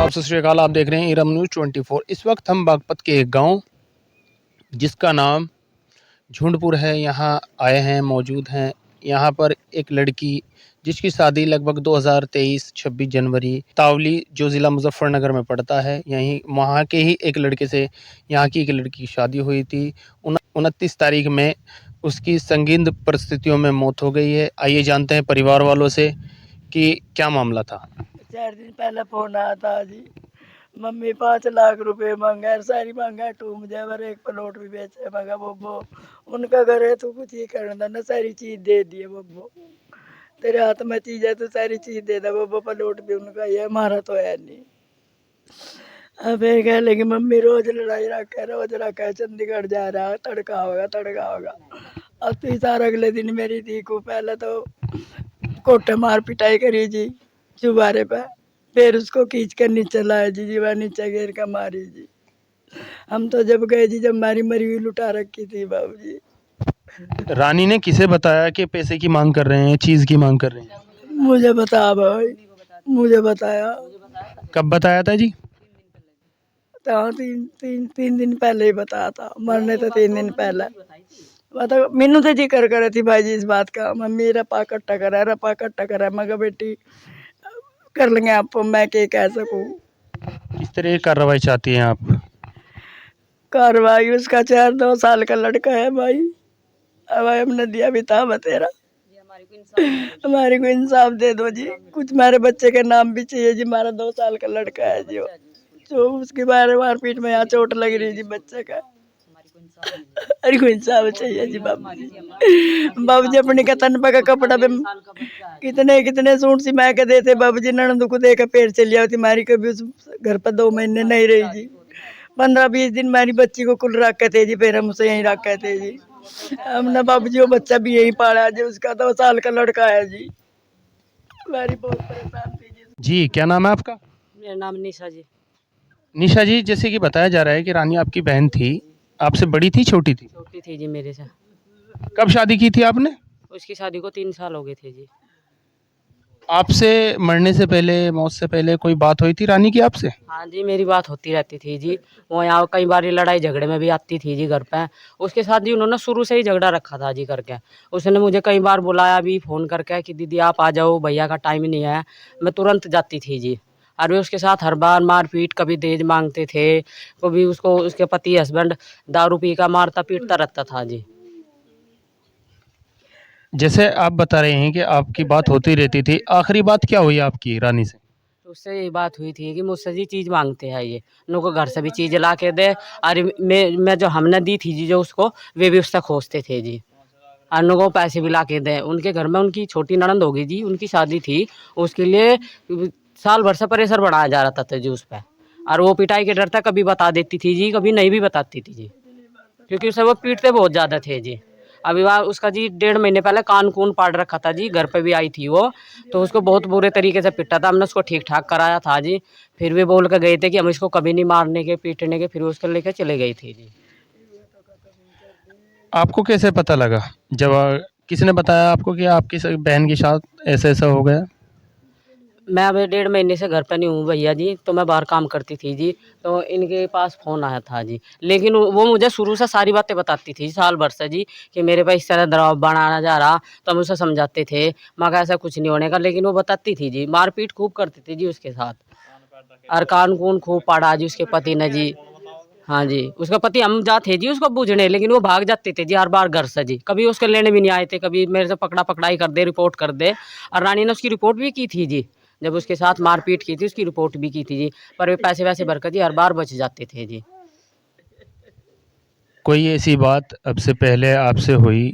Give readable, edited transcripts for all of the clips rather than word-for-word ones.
आदाब, सत श्री अकाल। आप देख रहे हैं इरम न्यूज़ 24। इस वक्त हम बागपत के एक गांव जिसका नाम झुंडपुर है, यहाँ आए हैं, मौजूद हैं। यहाँ पर एक लड़की जिसकी शादी लगभग 2023 26 जनवरी तावली जो ज़िला मुजफ्फरनगर में पड़ता है, यहीं वहाँ के ही एक लड़के से यहाँ की एक लड़की की शादी हुई थी। 29 तारीख में उसकी संगीन परिस्थितियों में मौत हो गई है। आइए जानते हैं परिवार वालों से कि क्या मामला था। 4 दिन पहले फोन आया था जी, मम्मी 5 लाख रुपए मांगा है, सारी मांगा टूम जेवर एक प्लॉट भी बेचे मगा बब्बो उनका घर है तो कुछ ही करना ना, सारी चीज दे दिए बब्बो, तेरे हाथ में चीज है तो सारी चीज दे दे बब्बो, प्लॉट भी उनका ही है, हमारा तो है नहीं। अब ये कह लेगी मम्मी रोज लड़ाई रखा है, चंडीगढ़ जा रहा है, तड़का होगा। अब तो सार अगले दिन मेरी दी को पहले तो कोटे मार पिटाई करी जी चुबारे पे, फिर उसको खींच कर नीचे लाए जी, जीवा नीचे गिर कर मारी जी। हम तो जब गए जी, जब मारी मरी हुई लुटा रखी थी बाबू जी। रानी ने किसे बताया कि पैसे की मांग कर रहे हैं, चीज की मांग कर रहे हैं? मुझे बता भाई, मुझे बताया। कब बताया था जी? तो हाँ, तीन दिन पहले ही बताया था, मरने तो 3 दिन पहले बता। मैनू तो जिक्र करे थी भाई जी इस बात का, मम्मी रपा कट्टा करा मगर बेटी कर लेंगे आप, मैं क्या कह सकूँ। किस तरह की कार्रवाई चाहती हैं आप? कार्रवाई उसका 2 साल का लड़का है भाई, अब हमने दिया भी था बतेरा, हमारे को इंसाफ दे दो जी। कुछ मेरे बच्चे के नाम भी चाहिए जी, हमारा 2 साल का लड़का है जी, जो उसकी बार पीठ में यहाँ चोट लग रही जी बच्चे का, अरे को इंसाफ चाहिए जी बाबू जी अपने का तन का कपड़ा पे कितने सूट सिमा के देते बाबू जी, ननद को देकर पैर चली आती हमारी, कभी उस घर पर 2 महीने नहीं रही जी, 15-20 दिन हमारी बच्ची को कुल रखे थे जी, फिर हम उसे यहीं रखे थे जी। हमने बाबू जी वो बच्चा भी यहीं पाला जी, उसका 2 साल का लड़का है जी, हमारी बहुत परेशान थी जी। जी, क्या नाम है आपका? मेरा नाम निशा जी। निशा जी, जैसे कि बताया जा रहा है कि रानी आपकी बहन थी, आपसे बड़ी थी, छोटी थी? छोटी थी जी मेरे से। कब शादी की थी आपने? उसकी शादी को 3 साल हो गए थे जी। आपसे मरने से पहले, मौत से पहले कोई बात हुई थी रानी की आपसे? हाँ जी, मेरी बात होती रहती थी जी। वो यहाँ कई बार लड़ाई झगड़े में भी आती थी जी घर पे। उसके साथ जी उन्होंने शुरू से ही झगड़ा रखा था जी करके। उसने मुझे कई बार बुलाया भी फ़ोन करके कि दीदी आप आ जाओ, भैया का टाइम नहीं है। मैं तुरंत जाती थी जी। और वे उसके साथ हर बार मारपीट, कभी दहेज मांगते थे, कभी उसको उसके पति हस्बैंड दारू पी का मारता पीटता रहता था जी। जैसे आप बता रहे हैं कि आपकी बात होती रहती थी, आखिरी बात क्या हुई आपकी रानी से? तो उससे यही बात हुई थी कि मुझसे जी चीज़ मांगते हैं ये, उनको घर से भी चीज़ ला के दे, और मैं जो हमने दी थी जी जो उसको, वे भी उससे खोजते थे जी, और उनको पैसे भी ला के दे। उनके घर में उनकी छोटी ननद होगी जी, उनकी शादी थी, उसके लिए साल भर से प्रेशर बढ़ाया जा रहा था जी उस पर, और वो पिटाई के डर तक कभी बता देती थी जी, कभी नहीं भी बताती थी जी, क्योंकि उसे वो पीटते बहुत ज़्यादा थे जी। अभी वह उसका जी 1.5 महीने पहले कान कून पाड़ रखा था जी, घर पे भी आई थी वो, तो उसको बहुत बुरे तरीके से पिटा था। हमने उसको ठीक ठाक कराया था जी, फिर भी बोल के गए थे कि हम इसको कभी नहीं मारने के पीटने के, फिर उसको लेकर चले गई थी जी। आपको कैसे पता लगा? जब किसने बताया आपको कि आपकी बहन के साथ ऐसा ऐसा हो गया? मैं अभी 1.5 महीने से घर पे नहीं हूँ भैया जी, तो मैं बाहर काम करती थी जी, तो इनके पास फ़ोन आया था जी। लेकिन वो मुझे शुरू से सारी बातें बताती थी साल भर से जी, कि मेरे पे इस तरह दबाव बनाया जा रहा, तो हम उसे समझाते थे, मैं कहा ऐसा कुछ नहीं होने का, लेकिन वो बताती थी जी। मारपीट खूब करती थी जी उसके साथ, और कान कून खूब पाड़ा जी उसके पति ने जी। हाँ जी, उसका पति हम जाते जी उसको बूझने, लेकिन वो भाग जाते थे जी हर बार घर से जी, कभी उसके लेने भी नहीं आए थे, कभी मेरे से पकड़ा पकड़ाई कर दे, रिपोर्ट कर दे। और रानी ने उसकी रिपोर्ट भी की थी जी, जब उसके साथ मारपीट की थी उसकी रिपोर्ट भी की थी जी, पर वे पैसे वैसे भरकर जी हर बार बच जाते थे जी। कोई ऐसी बात अब से पहले आपसे हुई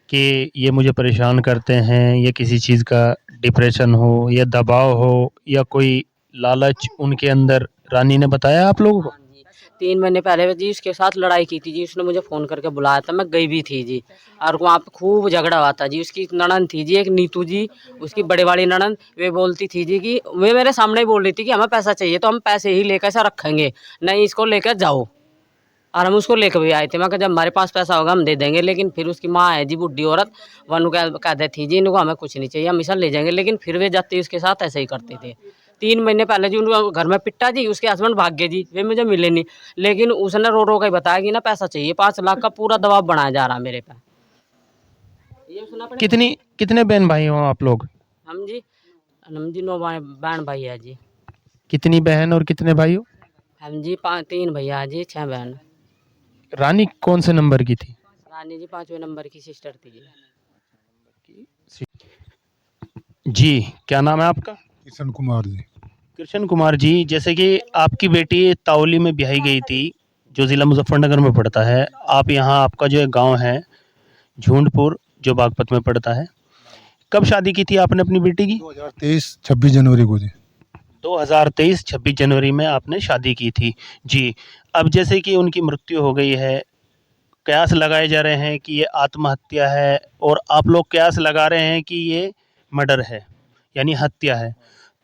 कि ये मुझे परेशान करते हैं, या किसी चीज़ का डिप्रेशन हो या दबाव हो या कोई लालच उनके अंदर, रानी ने बताया आप लोगों को? हाँ जी, 3 महीने पहले जी उसके साथ लड़ाई की थी जी, उसने मुझे फ़ोन करके बुलाया था, मैं गई भी थी जी, और वहाँ पे खूब झगड़ा हुआ था जी। उसकी ननद थी जी एक नीतू जी, उसकी बड़े वाली ननद, वे बोलती थी जी कि वे मेरे सामने ही बोल रही थी कि हमें पैसा चाहिए तो हम पैसे ही लेकर ऐसा रखेंगे, नहीं इसको लेकर जाओ। और हम उसको लेकर भी आए थे, मैं कहा जब हमारे पास पैसा होगा हम दे देंगे, लेकिन फिर उसकी माँ है जी बुढ़ी औरत, वह कह कहते थी जी इनको हमें कुछ नहीं चाहिए, हम इसे ले जाएंगे, लेकिन फिर वे जाते उसके साथ ऐसे ही करते थे। 3 महीने पहले जी उनको घर में पिट्टा जी, उसके हस्बैंड भाग गए जी, वे मुझे मिले नहीं। लेकिन उसने रो रो के बताया कि ना पैसा चाहिए, 5 लाख का पूरा दबाव बनाया जा रहा मेरे पे। ये उसने अपने कितने बहन भाई हो आप लोग? हम जी 9 बहन भाई है जी। कितनी बहन और कितने भाई हो? हम जी 3 भैया जी, 6 बहन। रानी कौन से नंबर की थी? रानी जी 5वें नंबर की सिस्टर थी जी। जी, क्या नाम है आपका? किशन कुमार जी। कृष्ण कुमार जी, जैसे कि आपकी बेटी तावली में ब्याही गई थी, जो ज़िला मुजफ्फरनगर में पड़ता है। आप यहाँ, आपका जो गांव है झूंडपुर, जो बागपत में पड़ता है। कब शादी की थी आपने अपनी बेटी की? 2023 26 जनवरी को जी। 2023 26 जनवरी में आपने शादी की थी। जी, अब जैसे कि उनकी मृत्यु हो गई है, कयास लगाए जा रहे हैं कि ये आत्महत्या है, और आप लोग कयास लगा रहे हैं कि ये मर्डर है, यानी हत्या है।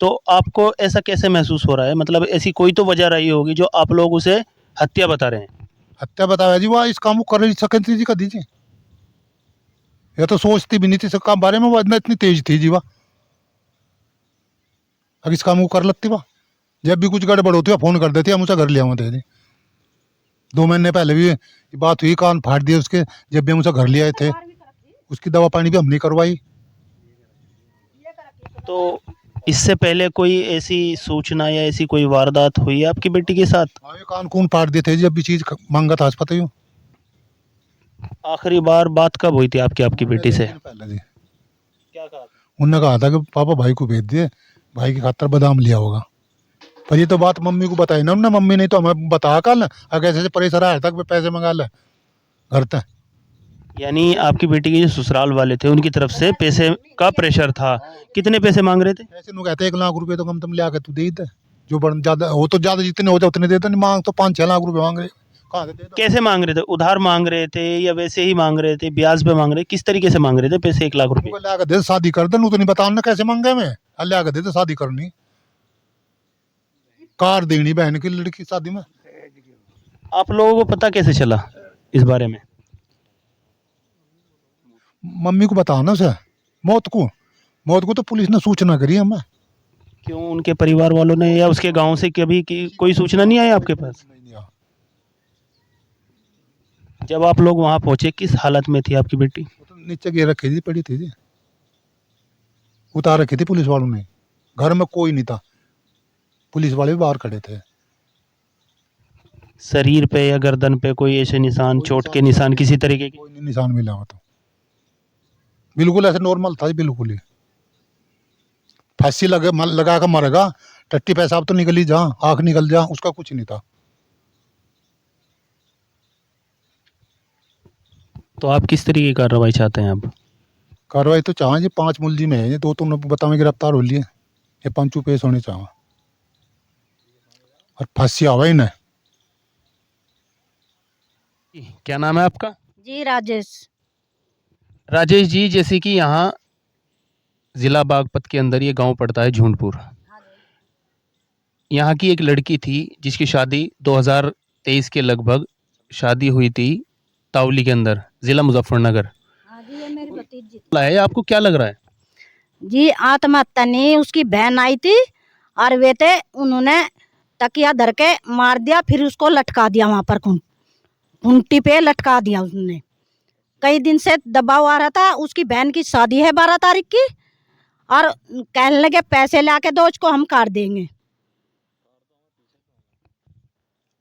तो आपको ऐसा कैसे महसूस हो रहा है? मतलब ऐसी कोई तो वजह रही होगी जो आप लोग उसे हत्या बता रहे हैं। हत्या बताया जी, वह इस काम को कर नहीं सकती जी कदी जी। ये तो सोचती भी नहीं थी इस काम बारे में, वो इतनी तेज थी जी। वह अगर इस काम को कर लगती, वह जब भी कुछ गड़बड़ होती है फोन कर देती, हम उसे घर ले आते जी। 2 महीने पहले भी बात हुई, कान फाड़ दिए उसके, जब भी हम उसे घर ले आए थे। उसकी दवा पानी भी हम नहीं करवाई। तो इससे पहले कोई ऐसी सूचना या ऐसी कोई वारदात हुई है आपकी बेटी के साथ? हाँ, ये कान कून फाड़ दिए थे जब भी चीज मांगा था अस्पताल में। आखिरी बार बात कब हुई थी आपकी बेटी से? पहले जी क्या कहा? उन्होंने कहा था कि पापा भाई को भेज दिए, भाई की खातर बादाम लिया होगा। पर ये तो बात मम्मी को बताई ना उन्होंने, मम्मी नहीं तो हमें बताया कल, अगर ऐसे परेशान आया तक पैसे मंगा ले घर तक। यानी आपकी बेटी के जो ससुराल वाले थे, उनकी तरफ से पैसे का प्रेशर था। कितने पैसे मांग रहे थे? ऐसे लोग कहते 1 लाख रुपए तो कम तुम ले आके तू दे दे, जो बड़ ज्यादा हो तो ज्यादा जितने हो जाए उतने दे दे, नहीं मांग तो 5-6 लाख रुपए मांग रहे, कहाँ से दे दो। कैसे मांग रहे थे? उधार मांग रहे थे या वैसे ही मांग रहे थे, ब्याज पे मांग रहे? किस तरीके से मांग रहे थे पैसे 1 लाख रुपए? तुमको ले आके दे शादी कर दे, तो नहीं बताना कैसे मांगे मैं, ले आके दे दे शादी करनी, कार देनी बहन की लड़की शादी में। आप लोगों को पता कैसे चला इस बारे में? मम्मी को बताना उसे, मौत को तो पुलिस ने सूचना करी हमें। क्यों उनके परिवार वालों ने या उसके गांव से कभी कोई सूचना नहीं आई आपके पास? नहीं आया। जब आप लोग वहां पहुंचे, किस हालत में थी आपकी बेटी? वो तो नीचे गिर रखी थी, पड़ी थी जी, उतार रखी थी पुलिस वालों ने। घर में कोई नहीं था, पुलिस वाले भी बाहर खड़े थे। शरीर पे या गर्दन पे कोई ऐसे निशान, चोट के निशान किसी तरीके के? कोई नहीं निशान मिला हुआ, तो बिल्कुल ऐसे नॉर्मल था, बिल्कुल ही। फांसी लगा कर मरेगा, टट्टी पेशाब तो निकल ही जा, आंख निकल जा, उसका कुछ नहीं था। तो आप किस तरीके की कार्रवाई चाहते हैं आप? कार्रवाई तो चाहे जी, 5 मुलजिम है, ये 2 तो बताओ गिरफ्तार हो लिए, ये 5 पेश होने चाहे और फांसी आवा ही ना। क्या नाम है आपका? जी राजेश। राजेश जी, जैसे कि यहाँ जिला बागपत के अंदर ये गांव पड़ता है झूंडपुर। यहाँ की एक लड़की थी जिसकी शादी 2023 के लगभग शादी हुई थी तावली के अंदर, जिला मुजफ्फरनगर। हाँ जी, ये मेरी भतीजी है, आपको क्या लग रहा है? जी। आत्महत्या नहीं, उसकी बहन आई थी और वे थे, उन्होंने तकिया धर के मार दिया, फिर उसको लटका दिया वहां पर, खूंटी पे लटका दिया उसने। कई दिन से दबाव आ रहा था, उसकी बहन की शादी है 12 तारीख की, और कहने लगे पैसे ला के दो, उसको हम काट देंगे।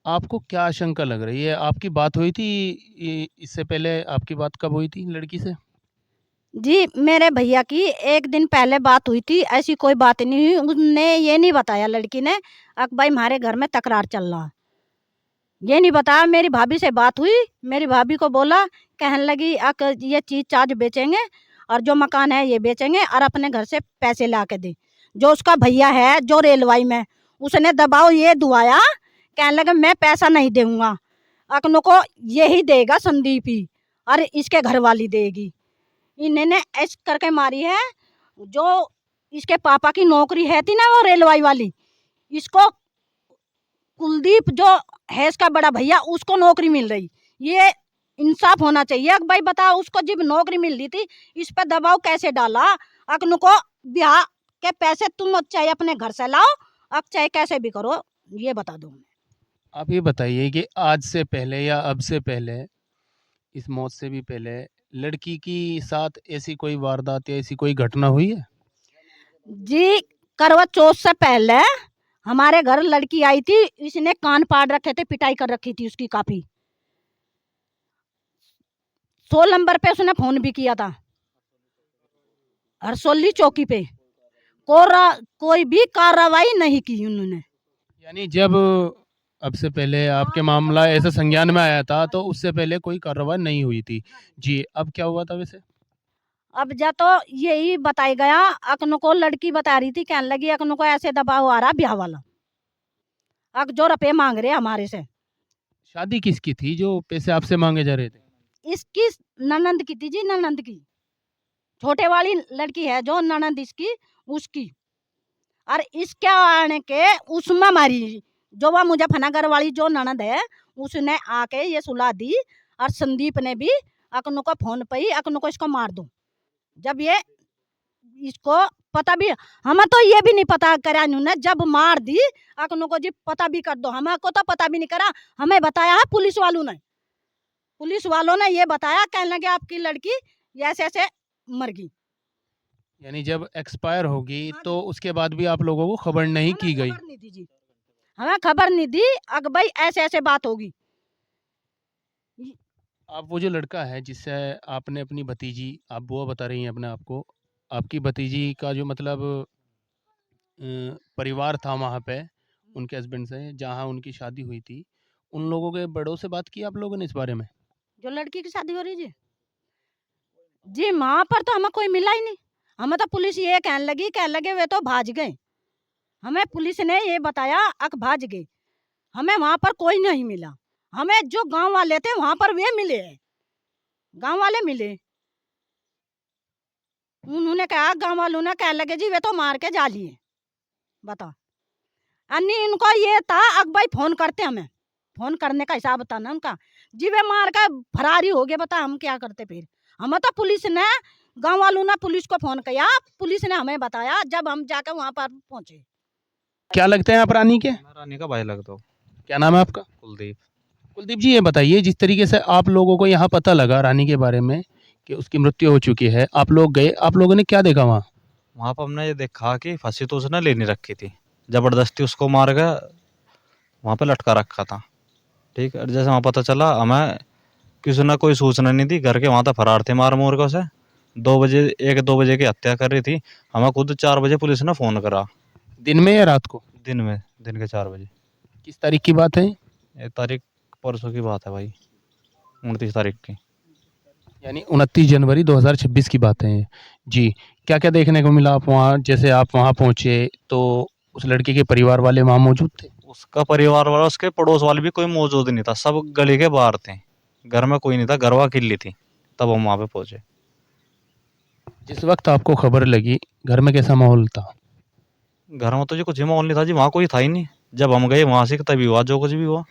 आपको क्या आशंका लग रही है? आपकी बात हुई थी इससे पहले? आपकी बात कब हुई थी लड़की से? जी, मेरे भैया की 1 दिन पहले बात हुई थी, ऐसी कोई बात नहीं हुई। उसने ये नहीं बताया लड़की ने, अक भाई हमारे घर में तकरार चल रहा, ये नहीं बताया। मेरी भाभी से बात हुई, मेरी भाभी को बोला, कहने लगी अक ये चीज़ चार्ज बेचेंगे और जो मकान है ये बेचेंगे और अपने घर से पैसे ला के दे। जो उसका भैया है जो रेलवाई में, उसने दबाव ये दुआया, कहने लगे मैं पैसा नहीं दूंगा, अकनों को यही देगा संदीप ही और इसके घर वाली देगी। इन्होंने ऐसे करके मारी है। जो इसके पापा की नौकरी है थी ना, वो रेलवाई वाली, इसको कुलदीप जो है इसका बड़ा भैया, उसको नौकरी मिल रही। ये इंसाफ होना चाहिए। अक भाई बताओ, उसको जब नौकरी मिल रही थी, इस पर दबाव कैसे डाला? अकनों को ब्याह के पैसे तुम चाहे अपने घर से लाओ अब चाहे कैसे भी करो, ये बता दो। आप ये बताइए कि आज से पहले या अब से पहले, इस मौत से भी पहले, लड़की की साथ ऐसी कोई वारदात या ऐसी कोई घटना हुई है? जी, करवा चौथ से पहले हमारे घर लड़की आई थी, इसने कान पाड़ रखे थे, पिटाई कर रखी थी उसकी काफी। 100 नंबर पे उसने फोन भी किया था, हरसोली चौकी पे। कोई भी कार्रवाई नहीं की उन्होंने। यानी जब अब से पहले आपके मामला ऐसा संज्ञान में आया था तो उससे पहले कोई कार्रवाई नहीं हुई थी। जी, अब क्या हुआ था वैसे? अब जा तो यही बताई गया, अकनो को लड़की बता रही थी, कहने लगी अकनो को ऐसे दबाव आ रहा ब्याह वाला, अक जो रुपये मांग रहे हमारे से। शादी किसकी थी जो पैसे आपसे मांगे जा रहे थे? इसकी ननंद की थी जी, ननंद की, छोटे वाली लड़की है जो ननंद इसकी, उसकी। और इसके आने के उसमें मारी, जो वह मुजफ्फरनगर वाली जो ननद है उसने आके ये सुला दी, और संदीप ने भी अकनो को फोन पे ही अकनो को इसको मार दो। जब ये इसको पता भी, हमें तो ये भी नहीं पता करा इन्होंने, जब मार दी अकनो को जी पता भी कर दो, हमें को तो पता भी नहीं करा, हमें बताया है पुलिस वालों ने। पुलिस वालों ने ये बताया, कहने लगे आपकी लड़की ऐसे ऐसे मर गई। यानी जब एक्सपायर होगी तो उसके बाद भी आप लोगों को खबर नहीं की गई? खबर नहीं दी जी, हमें खबर नहीं दी, अग भाई ऐसे ऐसे बात होगी। आप वो जो लड़का है जिससे आपने अपनी भतीजी, आप बुआ बता रही हैं अपने आप को, आपकी भतीजी का जो मतलब परिवार था वहाँ पे, उनके हस्बैंड से जहाँ उनकी शादी हुई थी, उन लोगों के बड़ों से बात की आप लोगों ने इस बारे में? जो लड़की की शादी हो रही जी वहाँ पर तो हमें कोई मिला ही नहीं। हमें तो पुलिस ये कहने लगे वे तो भाज गए। हमें पुलिस ने ये बताया अक भाज गए, हमें वहाँ पर कोई नहीं मिला। हमें जो गांव वाले थे वहाँ पर वे मिले हैं, गांव वाले मिले। उन्होंने कहा, गांव वालों ने कहने लगे जी वे तो मार के जा लिए। बता, अन्य इनको ये था अक भाई फोन करते, हमें फोन करने का हिसाब था ना उनका, जी वे मार का फरारी हो गए। बता हम क्या करते फिर? हमें तो पुलिस ने, गांव वालों ने पुलिस को फोन किया, पुलिस ने हमें बताया, जब हम जाकर वहां पर पहुंचे। क्या लगते हैं आप रानी के? मैं रानी का भाई लगता हूँ। क्या नाम है आपका? कुलदीप। कुलदीप जी, ये बताइए जिस तरीके से आप लोगों को यहाँ पता लगा रानी के बारे में कि उसकी मृत्यु हो चुकी है, आप लोग गए, आप लोगों ने क्या देखा वहाँ? वहाँ पर हमने ये देखा कि फांसी तो उसने ले नहीं रखी थी, जबरदस्ती उसको मार के वहाँ पे लटका रखा था। ठीक है, जैसे वहाँ पता चला, हमें किसी ने कोई सूचना नहीं दी, घर के वहाँ तक फरार थे मार मोर के उसे। 2 बजे 1-2 बजे की हत्या कर रही थी, हमें खुद 4 बजे पुलिस ने फ़ोन करा। दिन में या रात को? दिन में, दिन के 4 बजे। किस तारीख की बात है? ये तारीख परसों की बात है भाई, 29 तारीख की। यानी 29 जनवरी 2026 की बात है जी। क्या क्या देखने को मिला आप वहाँ, जैसे आप वहाँ पहुँचे तो उस लड़के के परिवार वाले वहाँ मौजूद थे? उसका परिवार वाला, उसके पड़ोस वाले भी कोई मौजूद नहीं था, सब गली के बाहर थे, घर में कोई नहीं था, घर अकेली थी। तब हम वहाँ पे पहुँचे। जिस वक्त आपको खबर लगी घर में कैसा माहौल था? घर में तो जी कुछ ही माहौल नहीं था जी, वहाँ कोई था ही नहीं। जब हम गए वहाँ से तभी हुआ जो कुछ भी हुआ।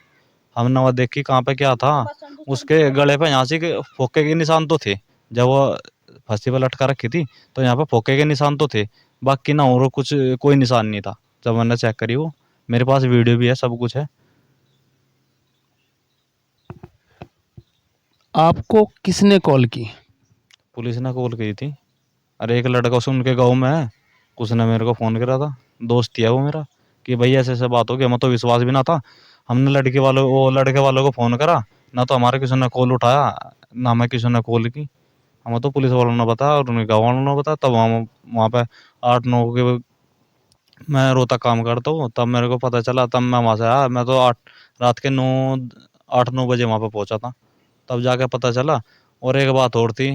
हमने वहाँ देखी कहाँ पे क्या था, उसके गले पे यहाँ से फोके के निशान तो थे, जब वो फांसी पे लटका रखी थी तो यहाँ पे फोके के निशान तो थे, बाकी ना और कुछ कोई निशान नहीं था। जब मैंने चेक करी, वो मेरे पास वीडियो भी है, सब कुछ है। आपको किसने कॉल की? पुलिस ने कॉल की थी। अरे एक लड़का उस उनके गाँव में है, उसने मेरे को फ़ोन करा था, दोस्त ही है वो मेरा, कि भैया ऐसे ऐसे बात हो गई। हमें तो विश्वास भी ना था। हमने लड़के वालों को फ़ोन करा, ना तो हमारे किसी ने कॉल उठाया, ना हमें किसी ने कॉल की। हमें तो पुलिस वालों ने बताया और उनके गाँव वालों ने बताया। तब हम वहाँ पे 8-9 के, मैं रोहतक काम करता हूँ, तब मेरे को पता चला, तब मैं वहाँ से आया। मैं तो रात के 8-9 बजे वहाँ पे पहुँचा था, तब जाके पता चला। और एक बात और थी,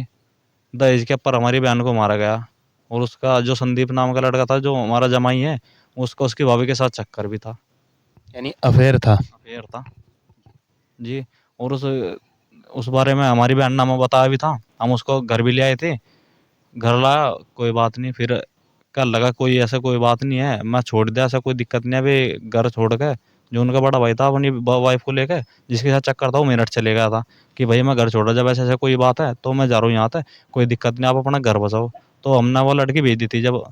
दहेज के ऊपर हमारी बहन को मारा गया, और उसका जो संदीप नाम का लड़का था जो हमारा जमाई है, उसका उसकी भाभी के साथ चक्कर भी था, यानी अफेयर था? अफेयर था जी। और उस बारे में हमारी बहन ने हमें बताया भी था। हम उसको घर भी ले आए थे, घर लाया, कोई बात नहीं। फिर कल लगा कोई ऐसा कोई बात नहीं है, मैं छोड़ दिया, ऐसा कोई दिक्कत नहीं है। अभी घर छोड़ के जो उनका बड़ा भाई था अपनी वाइफ को लेकर, जिसके साथ चक्कर था, वो मेरठ चले गया था कि भाई मैं घर छोड़ा, जब ऐसे ऐसे कोई बात है तो मैं जा रहा हूँ यहाँ से, कोई दिक्कत नहीं, आप अपना घर बसाओ। तो हमने वो लड़की भेज दी थी। जब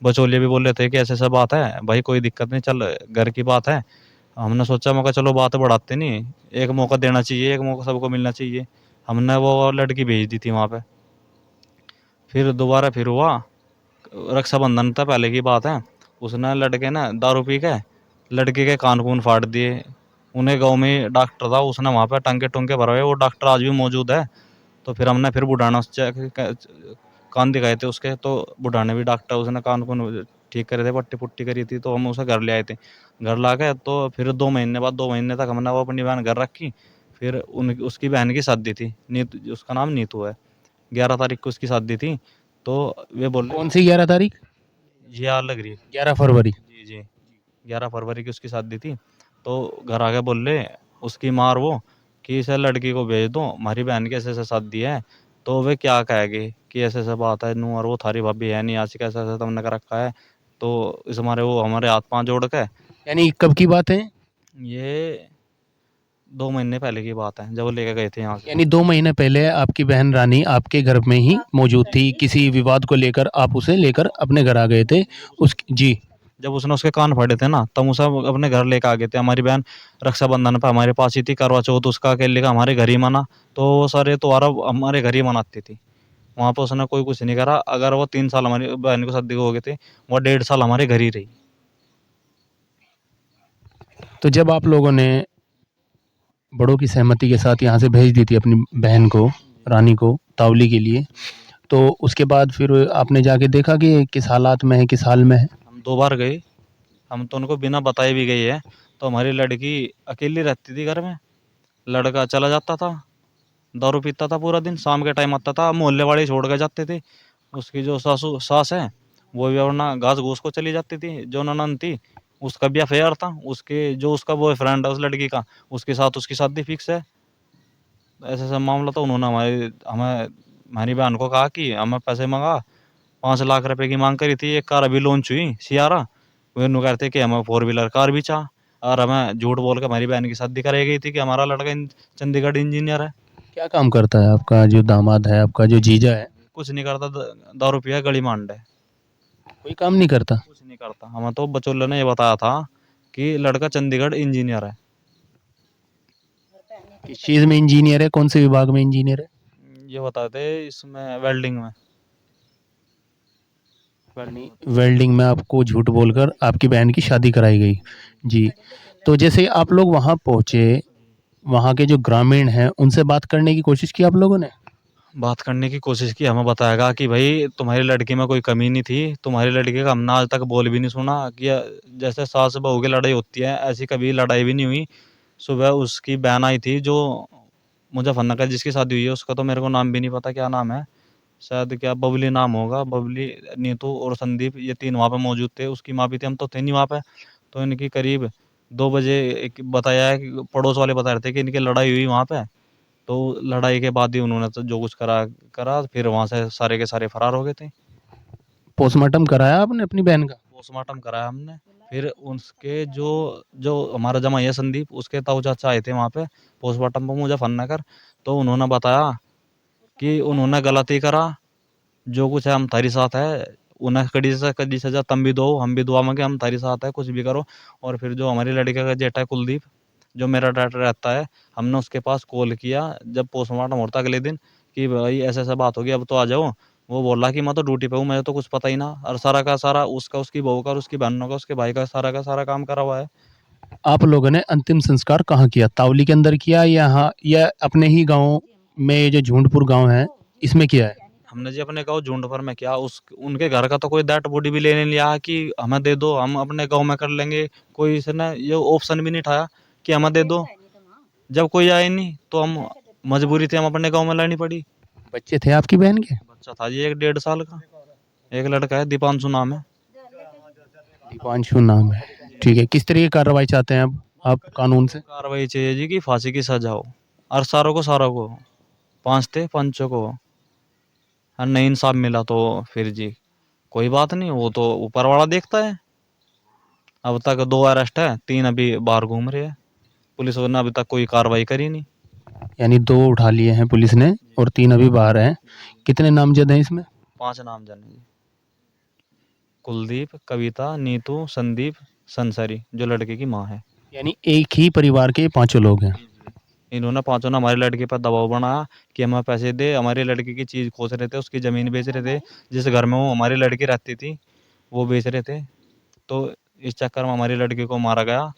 बचौलिए भी बोल रहे थे कि ऐसे ऐसा बात है भाई, कोई दिक्कत नहीं, चल घर की बात है। हमने सोचा मौका चलो बात बढ़ाते नहीं, एक मौका देना चाहिए, एक मौका सबको मिलना चाहिए। हमने वो लड़की भेज दी थी वहाँ पे। फिर दोबारा फिर हुआ, रक्षाबंधन था, पहले की बात है। उसने लड़के ना दारू पी के लड़के के कान कून फाड़ दिए। उन्हें गांव में डॉक्टर था, उसने वहाँ पे टंके टुंके भरवाए, वो डॉक्टर आज भी मौजूद है। तो फिर हमने फिर बुढ़ाना कान दिखाए थे उसके, तो बुढ़ाने भी डॉक्टर, उसने कान कून ठीक करे थे, पट्टी पुट्टी करी थी, तो हम उसे घर ले आए थे। घर ला के तो फिर 2 महीने बाद, 2 महीने तक हमने वो अपनी बहन घर रखी। फिर उसकी बहन की शादी थी, नीतू, उसका नाम नीतू है। 11 तारीख को उसकी शादी थी। तो वे बोल कौन सी 11 तारीख? ये याद लग रही है। 11 फरवरी। जी जी, 11 फरवरी की उसकी शादी थी। तो घर आके बोल रहे उसकी माँ और वो कि इसे लड़की को भेज दो, हमारी बहन की ऐसे ऐसे शादी है। तो वे क्या कहेगी कि ऐसे ऐसे बात है नू, और वो थारी भाभी है नहीं, आज कैसे ऐसा तुमने कर रखा है। तो इस हमारे वो हमारे हाथ पांव जोड़ के, यानी कब की बात है? ये 2 महीने पहले की बात है, जब वो लेके गए थे यहाँ से। यानी 2 महीने पहले आपकी बहन रानी आपके घर में ही मौजूद थी, किसी विवाद को लेकर आप उसे लेकर अपने घर आ गए थे। उस जी, जब उसने उसके कान फाड़े थे ना, तब उसे अपने घर लेके आ गए थे। हमारी बहन रक्षाबंधन पे हमारे पास ही थी, करवा चौथ उसका अकेले का हमारे घर ही मना। तो वो सारे त्योहार अब हमारे घर ही मनाती थी। वहाँ पे उसने कोई कुछ नहीं करा। अगर वो 3 साल हमारी बहन को शादी को हो गए थे, वो 1.5 साल हमारे घर ही रही। तो जब आप लोगों ने बड़ों की सहमति के साथ यहाँ से भेज दी थी अपनी बहन को, रानी को तावली के लिए, तो उसके बाद फिर आपने जाके देखा कि किस हालात में है, किस हाल में है? हम 2 बार गए, हम तो उनको बिना बताए भी गए हैं। तो हमारी लड़की अकेली रहती थी घर में, लड़का चला जाता था, दारू पीता था पूरा दिन, शाम के टाइम आता था, मोहल्ले वाले छोड़ के जाते थे। उसकी जो सास है, वो भी अपना घास घूस को चली जाती थी। जो ननद थी, उसका भी अफेयर था, उसके जो उसका बॉयफ्रेंड है उस लड़की का, उसके साथ उसकी शादी फिक्स है। ऐसा ऐसा मामला। तो उन्होंने हमारी बहन को कहा कि हमें पैसे मंगा, 5 लाख रुपए की मांग करी थी। एक कार अभी लॉन्च हुई, सियारा। वे नु कहते कि हमें 4 व्हीलर कार भी चाह, और हमें झूठ बोल के हमारी बहन की शादी कराई गई थी कि हमारा लड़का चंडीगढ़ इंजीनियर है। क्या काम करता है आपका जो दामाद है, आपका जो जीजा है? कुछ नहीं करता, दारू पिया गली मांड है, कोई काम नहीं करता? कुछ नहीं करता। हमें तो बचोले ने ये बताया था कि लड़का चंडीगढ़ इंजीनियर है। किस चीज़ में इंजीनियर है? कौन से विभाग में इंजीनियर है? ये बताए थे इसमें वेल्डिंग में। वेल्डिंग में आपको झूठ बोलकर आपकी बहन की शादी कराई गई। जी, तो जैसे आप लोग वहाँ पहुँचे, वहाँ के जो ग्रामीण हैं उनसे बात करने की कोशिश की आप लोगों ने? बात करने की कोशिश की, हमें बताएगा कि भाई तुम्हारी लड़की में कोई कमी नहीं थी, तुम्हारी लड़की का हमने आज तक बोल भी नहीं सुना कि जैसे सास बहू की लड़ाई होती है ऐसी कभी लड़ाई भी नहीं हुई। सुबह उसकी बहन आई थी जो मुजफ्फरनगर जिसकी शादी हुई है, उसका तो मेरे को नाम भी नहीं पता क्या नाम है, शायद क्या बबली नाम होगा, बबली, नीतू और संदीप, ये 3 वहाँ पे मौजूद थे। उसकी माँ भी थी, हम तो थे नहीं वहाँ पे। तो इनकी करीब 2 बजे बताया है कि पड़ोस वाले बता रहे थे कि इनकी लड़ाई हुई वहाँ पे। तो लड़ाई के बाद ही उन्होंने तो जो कुछ करा फिर वहाँ से सारे के सारे फरार हो गए थे। पोस्टमार्टम कराया आपने अपनी बहन का? पोस्टमार्टम कराया हमने। फिर उसके जो जो हमारा जमाई है संदीप, उसके ताऊ चाचा आए थे वहाँ पे पोस्टमार्टम पर मुजफ्फरनगर। तो उन्होंने बताया कि उन्होंने गलती करा, जो कुछ है हम थारी साथ है, उन्हें कड़ी से कड़ी सजा तुम भी दो, हम भी दुआ मांगे, हम थारी साथ है, कुछ भी करो। और फिर जो हमारी लड़के का जेठा है कुलदीप, जो मेरा डॉक्टर रहता है, हमने उसके पास कॉल किया जब पोस्टमार्टम होता अगले दिन कि भाई ऐसा ऐसा बात होगी, अब तो आ जाओ। वो बोला कि मैं तो ड्यूटी पे हूँ, मुझे तो कुछ पता ही ना। और सारा का सारा उसका, उसकी बहू का और उसकी बहनों का, उसके भाई का सारा काम करा हुआ है। आप लोगों ने अंतिम संस्कार कहाँ किया? तावली के अंदर किया यहाँ या अपने ही गाँव में, जो झूंडपुर गाँव है, इसमें किया है? हमने जी अपने गाँव झुंडभर में किया। उनके घर का तो कोई डेड बॉडी भी लेने नहीं आया कि हमें दे दो, हम अपने गाँव में कर लेंगे। कोई इसने ये ऑप्शन भी नहीं उठाया कि हमें दे दो। जब कोई आए नहीं तो हम मजबूरी थी, हम अपने गाँव में लानी पड़ी। बच्चे थे आपकी बहन के? बच्चा था जी 1 1.5 साल का, एक लड़का है, दीपांशु नाम है। दीपांशु नाम है। ठीक है, किस तरह की कार्रवाई चाहते हैं अब आप कानून से? कार्रवाई चाहिए जी कि फांसी की सजा हो, और सारों को 5 थे, पंचों को। और नहीं इंसाफ मिला तो फिर जी कोई बात नहीं, वो तो ऊपर वाला देखता है। अब तक 2 अरेस्ट है, 3 अभी बाहर घूम रहे हैं। पुलिस ने अभी तक कोई कार्रवाई करी नहीं। यानी 2 उठा लिए हैं पुलिस ने और 3 अभी बाहर हैं। कितने नामजद हैं इसमें? 5 नामजद हैं जी। कुलदीप, कविता, नीतू, संदीप, संसारी, जो लड़के की माँ है। यानी एक ही परिवार के पांचों लोग हैं। इन्होंने पांचों ने हमारे लड़के पर दबाव बनाया कि हमें पैसे दे, हमारे लड़के की चीज़ खोस रहे थे, उसकी ज़मीन बेच रहे थे, जिस घर में वो हमारी लड़की रहती थी वो बेच रहे थे। तो इस चक्कर में हमारी लड़की को मारा गया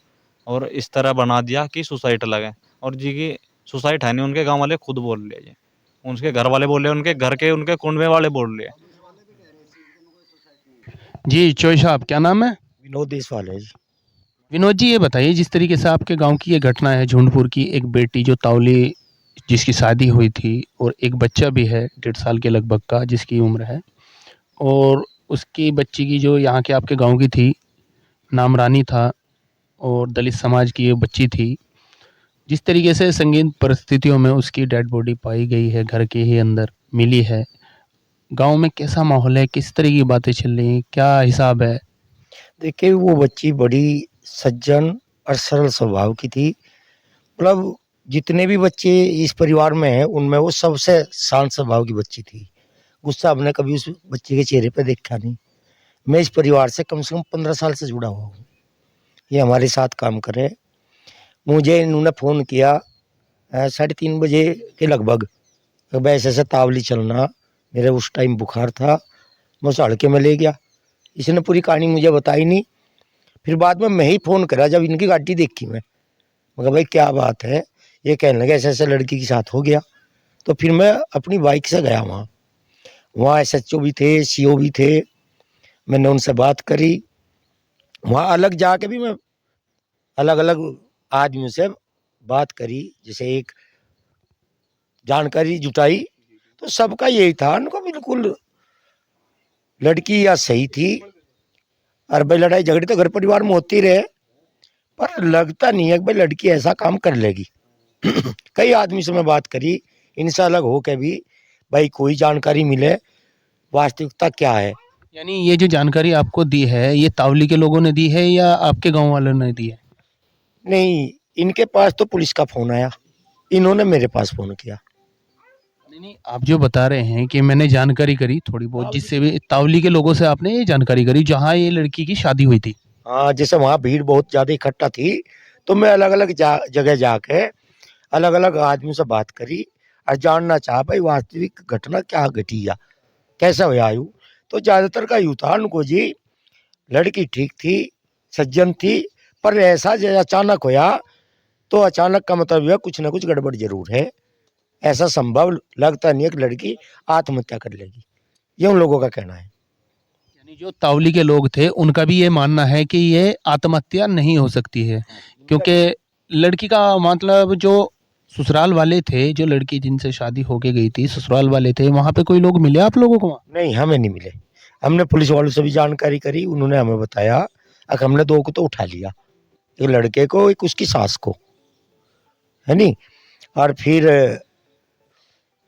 और इस तरह बना दिया कि सुसाइड लगे। और जी की सुसाइड है नहीं, उनके गांव वाले खुद बोल रहे हैं, उनके घर वाले बोल रहे हैं, उनके घर के उनके कुंडवे वाले बोल रहे हैं। जी चोई साहब, क्या नाम है? विनोद देसवाल है जी। विनोद जी, ये बताइए, जिस तरीके से आपके गांव की ये घटना है, झुंडपुर की, एक बेटी जो तावली जिसकी शादी हुई थी और एक बच्चा भी है 1.5 साल के लगभग का जिसकी उम्र है, और उसकी बच्ची की जो यहाँ के आपके गांव की थी, नाम रानी था और दलित समाज की ये बच्ची थी, जिस तरीके से संगीन परिस्थितियों में उसकी डेड बॉडी पाई गई है, घर के ही अंदर मिली है, गांव में कैसा माहौल है, किस तरह की बातें चल रही हैं, क्या हिसाब है? देखिए वो बच्ची बड़ी सज्जन और सरल स्वभाव की थी। मतलब जितने भी बच्चे इस परिवार में हैं उनमें वो सबसे शांत स्वभाव की बच्ची थी। गुस्सा हमने कभी उस बच्चे के चेहरे पे देखा नहीं। मैं इस परिवार से कम 15 साल से जुड़ा हुआ हूँ। ये हमारे साथ काम करे। मुझे इन्होंने फ़ोन किया 3:30 बजे के लगभग, ऐसे ऐसे तावली चलना, मेरे उस टाइम बुखार था, मैं उस हड़के में ले गया। इसने पूरी कहानी मुझे बताई नहीं। फिर बाद में मैं ही फ़ोन करा जब इनकी गाड़ी देखी मैं कहा भाई क्या बात है, ये कहने लगे ऐसे ऐसे लड़की के साथ हो गया। तो फिर मैं अपनी बाइक से गया वहाँ SHO भी थे, CO भी थे, मैंने उनसे बात करी। वहाँ अलग जाके भी मैं अलग अलग आदमियों से बात करी, जैसे एक जानकारी जुटाई, तो सबका यही था, उनको बिल्कुल लड़की या सही थी। और भाई लड़ाई झगड़े तो घर परिवार में होती रहे, पर लगता नहीं है कि भाई लड़की ऐसा काम कर लेगी। कई आदमी से मैं बात करी, इनसे अलग हो के भी भाई कोई जानकारी मिले वास्तविकता क्या है। यानी ये जो जानकारी आपको दी है, ये तावली के लोगों ने दी है या आपके गांव वालों ने दी है? नहीं, इनके पास तो पुलिस का फोन आया, इन्होंने मेरे पास फोन किया। नहीं, आप जो बता रहे हैं कि मैंने जानकारी करी थोड़ी बहुत, जिससे भी तावली के लोगों से आपने ये जानकारी करी जहाँ ये लड़की की शादी हुई थी। हाँ, जैसे वहाँ भीड़ बहुत ज्यादा इकट्ठा थी, तो मैं अलग अलग जगह जाके अलग अलग आदमियों से बात करी और जानना चाहा भाई वास्तविक घटना क्या घटी या कैसा हुआ आयु। तो ज्यादातर का यूँ था उनको जी, लड़की ठीक थी, सज्जन थी, पर ऐसा जो अचानक होया, तो अचानक का मतलब यह कुछ ना कुछ गड़बड़ जरूर है। ऐसा संभव लगता नहीं है कि लड़की आत्महत्या कर लेगी, ये उन लोगों का कहना है। यानी जो तावली के लोग थे उनका भी ये मानना है कि ये आत्महत्या नहीं हो सकती है, क्योंकि लड़की का मतलब जो ससुराल वाले थे, जो लड़की जिनसे शादी होके गई थी, ससुराल वाले थे, वहाँ पे कोई लोग मिले आप लोगों को वहाँ? नहीं, हमें नहीं मिले। हमने पुलिस वालों से भी जानकारी करी, उन्होंने हमें बताया, अब हमने 2 को तो उठा लिया, एक लड़के को, एक उसकी सास को, है नहीं। और फिर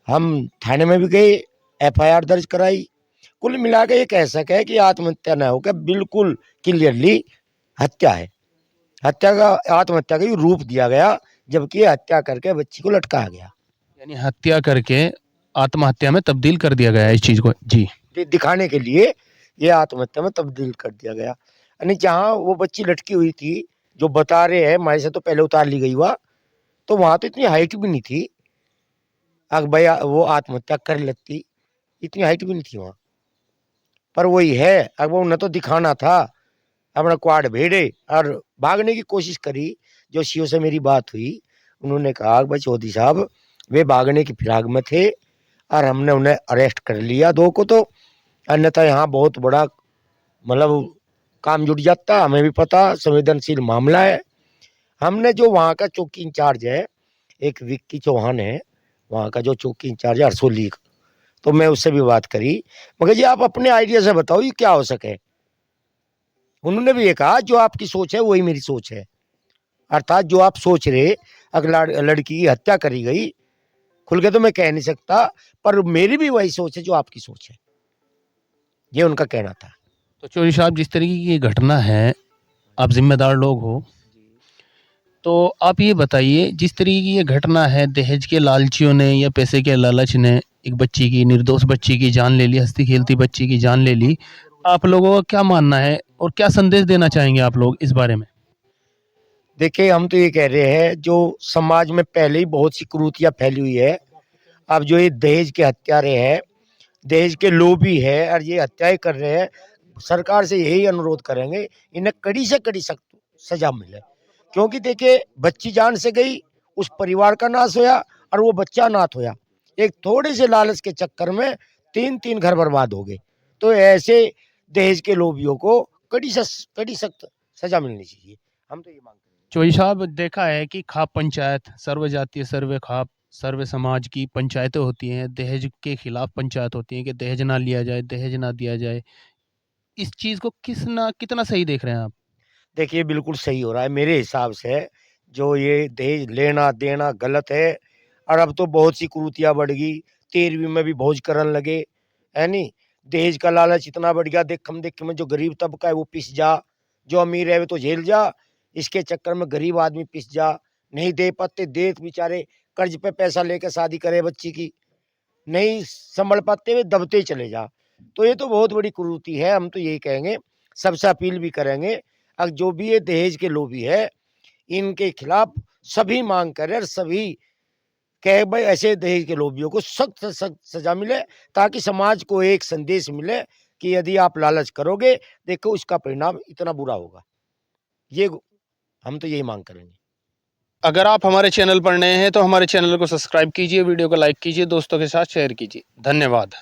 हम थाने में भी गए, FIR दर्ज कराई। कुल मिला के ये कह सके कि आत्महत्या न होकर बिल्कुल क्लियरली हत्या है। हत्या का आत्महत्या का ही रूप दिया गया, जबकि ये हत्या करके बच्ची को लटकाया गया। यानी हत्या करके आत्महत्या में तब्दील कर दिया गया है इस चीज़ को। जी, दिखाने के लिए ये आत्महत्या में तब्दील कर दिया गया। यानी जहाँ वो बच्ची लटकी हुई थी, जो बता रहे हैं हमारे से तो पहले उतार ली गई हुआ, तो वहाँ तो इतनी हाइट भी नहीं थी, अगर भाई वो आत्महत्या कर लेती, इतनी हाइट भी नहीं थी वहाँ। पर वही है, अब वो न तो दिखाना था, अपना क्वाड भेड़े और भागने की कोशिश करी। जो CO से मेरी बात हुई, उन्होंने कहा भाई चौधरी साहब वे भागने की फिराक में थे और हमने उन्हें अरेस्ट कर लिया 2 को, तो अन्यथा यहाँ बहुत बड़ा मतलब काम जुट जाता। हमें भी पता संवेदनशील मामला है। हमने जो वहाँ का चौकी इंचार्ज है, एक विक्की चौहान है वहाँ का जो चौकी इंचार्ज है हरसोली, तो मैं उससे भी बात करी, मगर जी आप अपने आइडिया से बताओ ये क्या हो सके। उन्होंने भी ये कहा जो आपकी सोच है वही मेरी सोच है, अर्थात जो आप सोच रहे अगर लड़की की हत्या करी गई, खुल के तो मैं कह नहीं सकता, पर मेरी भी वही सोच है जो आपकी सोच है, ये उनका कहना था। तो चौधरी साहब, जिस तरीके की ये घटना है, आप जिम्मेदार लोग हो, तो आप ये बताइए, जिस तरीके की ये घटना है, दहेज के लालचियों ने या पैसे के लालच ने एक बच्ची की, निर्दोष बच्ची की जान ले ली, हंसती खेलती बच्ची की जान ले ली, आप लोगों का क्या मानना है और क्या संदेश देना चाहेंगे आप लोग इस बारे में? देखिए, हम तो ये कह रहे हैं, जो समाज में पहले ही बहुत सी कुरीतियां फैली हुई है, अब जो ये दहेज के हत्यारे हैं, दहेज के लोभी है और ये हत्याएं कर रहे हैं, सरकार से यही अनुरोध करेंगे, इन्हें कड़ी से कड़ी सख्त सजा मिले। क्योंकि देखिए, बच्ची जान से गई, उस परिवार का नाश होया और वो बच्चा अनाथ होया। एक थोड़े से लालच के चक्कर में 3-3 घर बर्बाद हो गए। तो ऐसे दहेज के लोभियों को कड़ी सख्त सजा मिलनी चाहिए। हम तो ये मांग चौधरी साहब, देखा है कि खाप पंचायत, सर्व जातीय, सर्व खाप, सर्व समाज की पंचायतें होती हैं, दहेज के खिलाफ पंचायत होती है कि दहेज ना लिया जाए, दहेज ना दिया जाए। इस चीज़ को कितना सही देख रहे हैं आप? देखिए, बिल्कुल सही हो रहा है मेरे हिसाब से। जो ये दहेज लेना देना गलत है और अब तो बहुत सी कुरीतियां बढ़ गई। 13वीं में भी भोज करने लगे, है नी। दहेज का लालच इतना बढ़ गया, देखम देख में जो गरीब तबका है वो पिस जा, जो अमीर है वो तो झेल जा। इसके चक्कर में गरीब आदमी पिस जा, नहीं दे पाते, दे बेचारे कर्ज पे पैसा लेकर शादी करे बच्ची की, नहीं संभल पाते हुए दबते चले जा। तो ये तो बहुत बड़ी कुरीति है। हम तो यही कहेंगे, सबसे अपील भी करेंगे, अब जो भी ये दहेज के लोभी है, इनके खिलाफ सभी मांग करें और सभी कहे भाई ऐसे दहेज के लोभियों को सख्त से सख्त सजा मिले, ताकि समाज को एक संदेश मिले कि यदि आप लालच करोगे, देखो उसका परिणाम इतना बुरा होगा। ये हम तो यही मांग करेंगे। अगर आप हमारे चैनल पर नए हैं तो हमारे चैनल को सब्सक्राइब कीजिए, वीडियो को लाइक कीजिए, दोस्तों के साथ शेयर कीजिए। धन्यवाद।